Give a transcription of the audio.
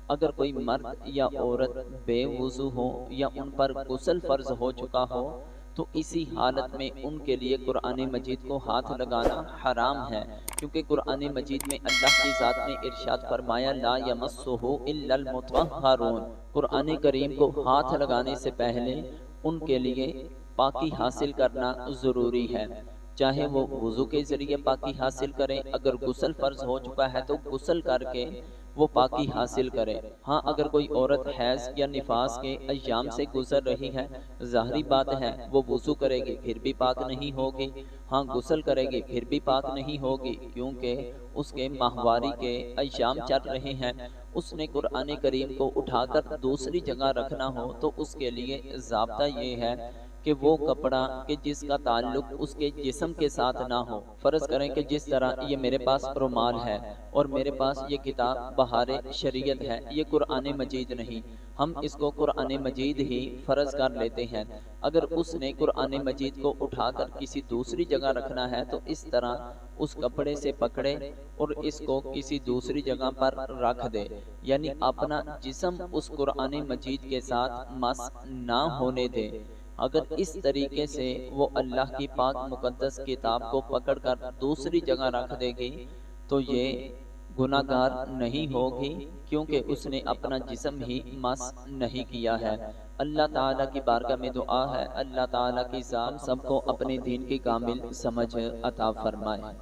اگر کوئی مرد یا عورت بے وضو ہو یا ان پر غسل فرض ہو چکا ہو تو اسی حالت میں ان کے لیے قرآن مجید کو ہاتھ لگانا حرام ہے، کیونکہ قرآن مجید میں اللہ کی ذات نے ارشاد فرمایا لا یمسہ الا المطہرون۔ قرآن کریم کو ہاتھ لگانے سے پہلے ان کے لیے پاکی حاصل کرنا ضروری ہے، چاہے وہ وضو کے ذریعے پاکی حاصل کریں، اگر غسل فرض ہو چکا ہے تو غسل کر کے وہ پاکی حاصل کرے۔ ہاں اگر کوئی عورت حیض یا نفاس کے ایام سے گزر رہی ہے، ظاہری بات ہے وہ وضو کرے گی پھر بھی پاک نہیں ہوگی، ہاں غسل کرے گی پھر بھی پاک نہیں ہوگی، کیونکہ اس کے ماہواری کے ایام چل رہے ہیں۔ اس نے قرآن کریم کو اٹھا کر دوسری جگہ رکھنا ہو تو اس کے لیے ضابطہ یہ ہے کہ وہ کپڑا کہ جس کا تعلق اس کے جسم کے ساتھ نہ ہو، فرض کریں کہ جس طرح یہ میرے پاس رومال ہے اور میرے پاس یہ کتاب بہار شریعت ہے، یہ قرآن مجید نہیں، ہم اس کو قرآن مجید ہی فرض کر لیتے ہیں۔ اگر اس نے قرآن مجید کو اٹھا کر کسی دوسری جگہ رکھنا ہے تو اس طرح اس کپڑے سے پکڑے اور اس کو کسی دوسری جگہ پر رکھ دے، یعنی اپنا جسم اس قرآن مجید کے ساتھ مس نہ ہونے دے۔ اگر اس طریقے سے وہ اللہ کی پاک مقدس کتاب کو پکڑ کر دوسری جگہ رکھ دے گی تو یہ گناہ گار نہیں ہوگی، کیونکہ اس نے اپنا جسم ہی مس نہیں کیا ہے۔ اللہ تعالیٰ کی بارگاہ میں دعا ہے اللہ تعالیٰ کی ذات سب کو اپنے دین کی کامل سمجھ عطا فرمائے۔